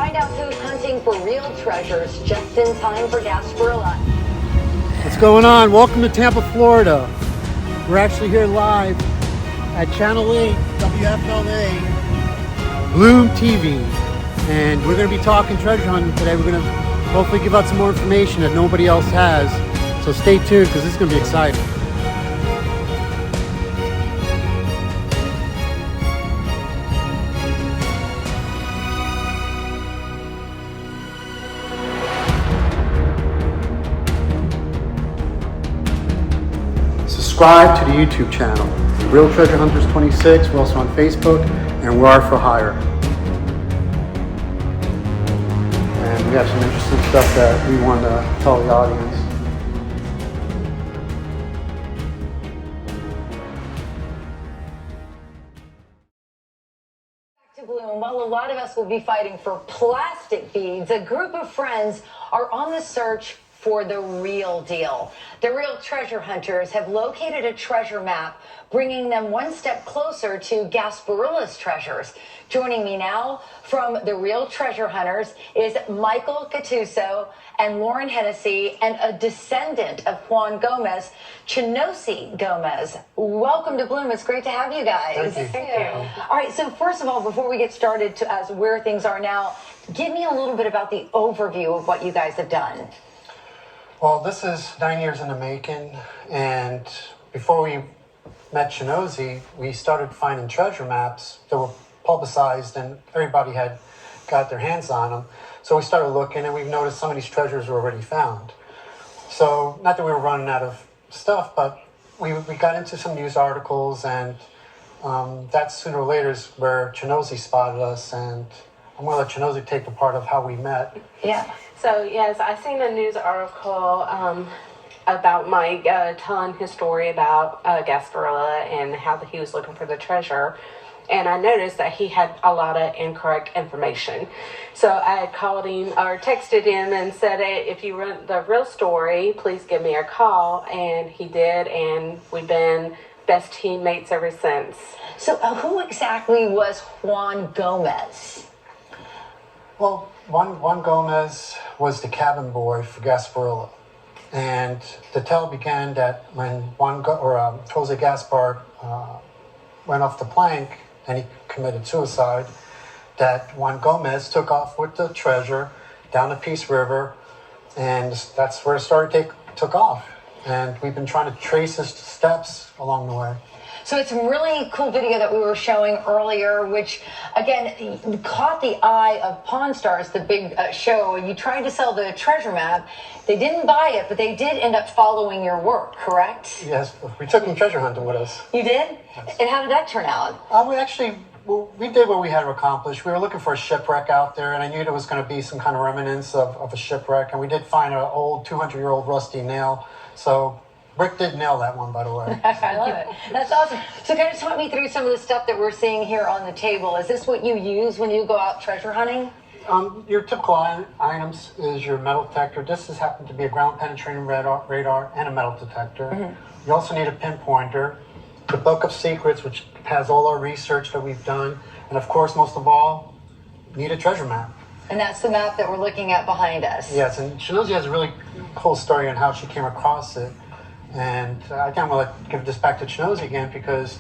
Find out who's hunting for real treasures just in time for Gasparilla. What's going on? Welcome to Tampa, Florida. We're actually here live at Channel 8 WFLA Bloom TV, and we're going to be talking treasure hunting today. We're going to hopefully give out some more information that nobody else has, so stay tuned because this is going to be exciting. Subscribe to the YouTube channel, Real Treasure Hunters 26. We're also on Facebook, and we are for hire. And we have some interesting stuff that we want to tell the audience. Back to Bloom. While a lot of us will be fighting for plastic beads, a group of friends are on the search for the real deal. The Real Treasure Hunters have located a treasure map, bringing them one step closer to Gasparilla's treasures. Joining me now from the Real Treasure Hunters is Michael Gattuso and Lauren Hennessy, and a descendant of Juan Gomez, Chinosi Gomez. Welcome to Bloom. It's great to have you guys. Thank you. All right, so first of all, before we get started as where things are now, give me a little bit about the overview of what you guys have done. Well, this is 9 years in the making, and before we met Chinosi, we started finding treasure maps that were publicized and everybody had got their hands on them. So we started looking, and we've noticed some of these treasures were already found. So not that we were running out of stuff, but we got into some news articles, and that sooner or later is where Chinosi spotted us, and I'm going to let Chinosi take the part of how we met. Yeah. So yes, I seen a news article about Mike telling his story about Gasparilla and how he was looking for the treasure. And I noticed that he had a lot of incorrect information. So I had called him or texted him and said, hey, if you want the real story, please give me a call. And he did, and we've been best teammates ever since. So who exactly was Juan Gomez? Well, Juan Gomez was the cabin boy for Gasparilla. And the tale began that when Jose Gaspar went off the plank and he committed suicide, that Juan Gomez took off with the treasure down the Peace River, and that's where it took off. And we've been trying to trace his steps along the way. So it's a really cool video that we were showing earlier, which, again, caught the eye of Pawn Stars, the big show. You tried to sell the treasure map. They didn't buy it, but they did end up following your work, correct? Yes, we took them treasure hunting with us. You did? Yes. And how did that turn out? We did what we had to accomplish. We were looking for a shipwreck out there, and I knew there was going to be some kind of remnants of a shipwreck, and we did find an old 200-year-old rusty nail. So Rick did nail that one, by the way. I love it. That's awesome. So kind of talk me through some of the stuff that we're seeing here on the table. Is this what you use when you go out treasure hunting? Your typical items is your metal detector. This has happened to be a ground-penetrating radar and a metal detector. Mm-hmm. You also need a pinpointer, the Book of Secrets, which has all our research that we've done, and of course, most of all, you need a treasure map. And that's the map that we're looking at behind us. Yes, and Chinosi has a really cool story on how she came across it. And I think I'm going to give this back to Chinosi again because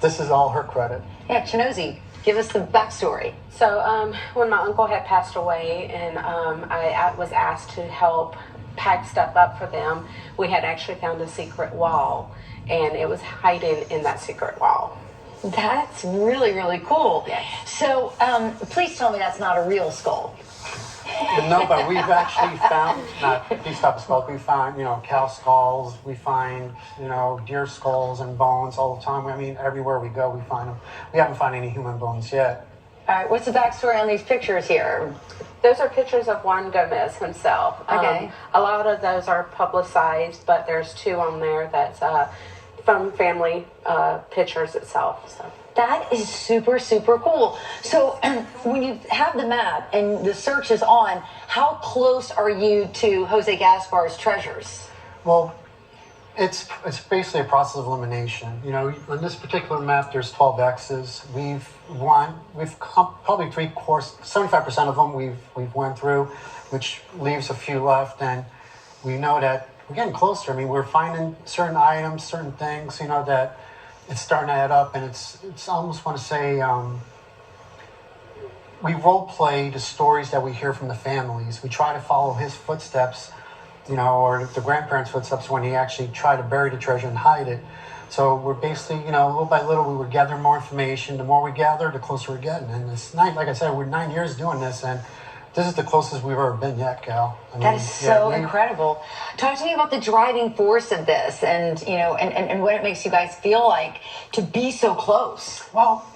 this is all her credit. Yeah, Chinosi, give us the backstory. So when my uncle had passed away and I was asked to help pack stuff up for them, we had actually found a secret wall, and it was hiding in that secret wall. That's really, really cool. Yes. So please tell me that's not a real skull. No, but we've actually found, not these type of skulls, we find, cow skulls, we find, deer skulls and bones all the time. I mean, everywhere we go, we find them. We haven't found any human bones yet. All right, what's the backstory on these pictures here? Those are pictures of Juan Gomez himself. Okay. A lot of those are publicized, but there's two on there that's from family pictures itself. So. That is super, super cool. So when you have the map and the search is on, how close are you to Jose Gaspar's treasures? Well, It's basically a process of elimination. You know, on this particular map, there's 12 X's. Probably 75% of them we've went through, which leaves a few left, and we know that we're getting closer. I mean, we're finding certain items, certain things, you know, that it's starting to add up, and it's I almost want to say we role play the stories that we hear from the families. We try to follow his footsteps, you know, or the grandparents' footsteps when he actually tried to bury the treasure and hide it. So we're basically, you know, little by little, we were gathering more information. The more we gather, the closer we're getting. And it's like I said, we're 9 years doing this, and this is the closest we've ever been yet, Gal. That is so incredible. Talk to me about the driving force of this, and you know, and what it makes you guys feel like to be so close. Well,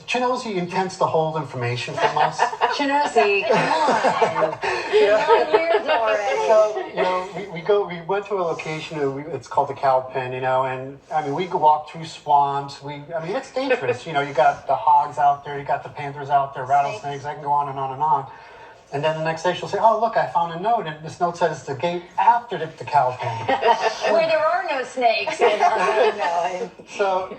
Chinozy intends to hold information from us. Chinozy, come on. 9 years already. So, you know, we went to a location, it's called the Cow Pen, you know, and I mean, we could walk through swamps. I mean, it's dangerous. You know, you got the hogs out there, you got the panthers out there, rattlesnakes, I can go on and on and on. And then the next day she'll say, oh, look, I found a note. And this note says the gate after the cow pen. Where there are no snakes. So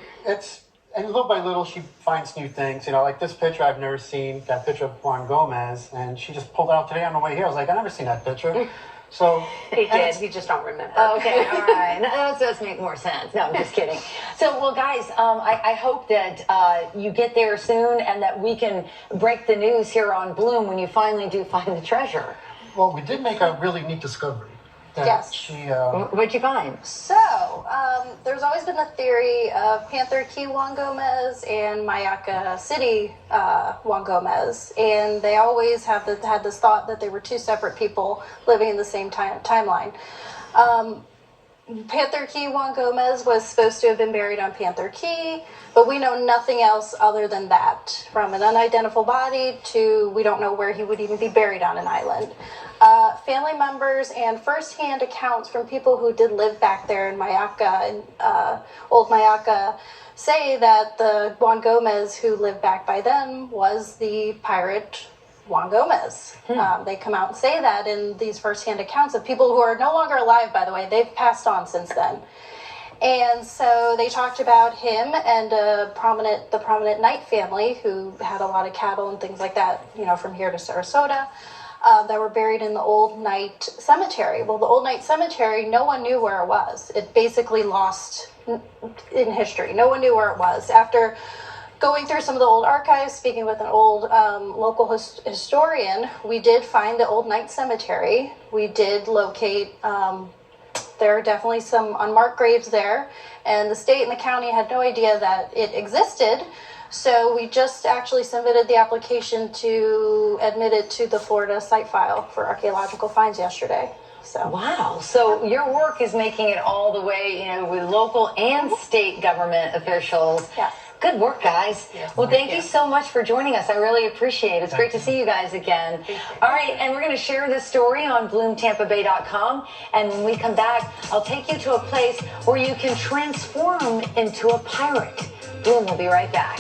and little by little, she finds new things. You know, like this picture I've never seen, that picture of Juan Gomez. And she just pulled it out today on the way here. I was like, I've never seen that picture. So he did. He just don't remember. Okay, all right. That does make more sense. No, I'm just kidding. So, well, guys, I hope that you get there soon and that we can break the news here on Bloom when you finally do find the treasure. Well, we did make a really neat discovery. Yes. What'd you find? So, there's always been a theory of Panther Key Juan Gomez and Mayaca City Juan Gomez, and they always had this thought that they were two separate people living in the same timeline. Panther Key Juan Gomez was supposed to have been buried on Panther Key, but we know nothing else other than that. From an unidentified body to we don't know where he would even be buried on an island. Family members and first-hand accounts from people who did live back there in Mayaca and Old Mayaca say that the Juan Gomez who lived back by then was the pirate Juan Gomez. They come out and say that in these first-hand accounts of people who are no longer alive, by the way. They've passed on since then. And so they talked about him and the prominent Knight family who had a lot of cattle and things like that, you know, from here to Sarasota. That were buried in the Old Knight Cemetery. Well, the Old Knight Cemetery, no one knew where it was. It basically lost in history. No one knew where it was. After going through some of the old archives, speaking with an old local historian, we did find the Old Knight Cemetery. We did locate, there are definitely some unmarked graves there, and the state and the county had no idea that it existed. So we just actually submitted the application to admit it to the Florida site file for archaeological finds yesterday. So wow. So your work is making it all the way, you know, with local and state government officials. Yes. Good work, guys. Yes, well, thank you so much for joining us. I really appreciate it. It's great to see you guys again. All right, and we're going to share this story on bloomtampabay.com. And when we come back, I'll take you to a place where you can transform into a pirate. Bloom will be right back.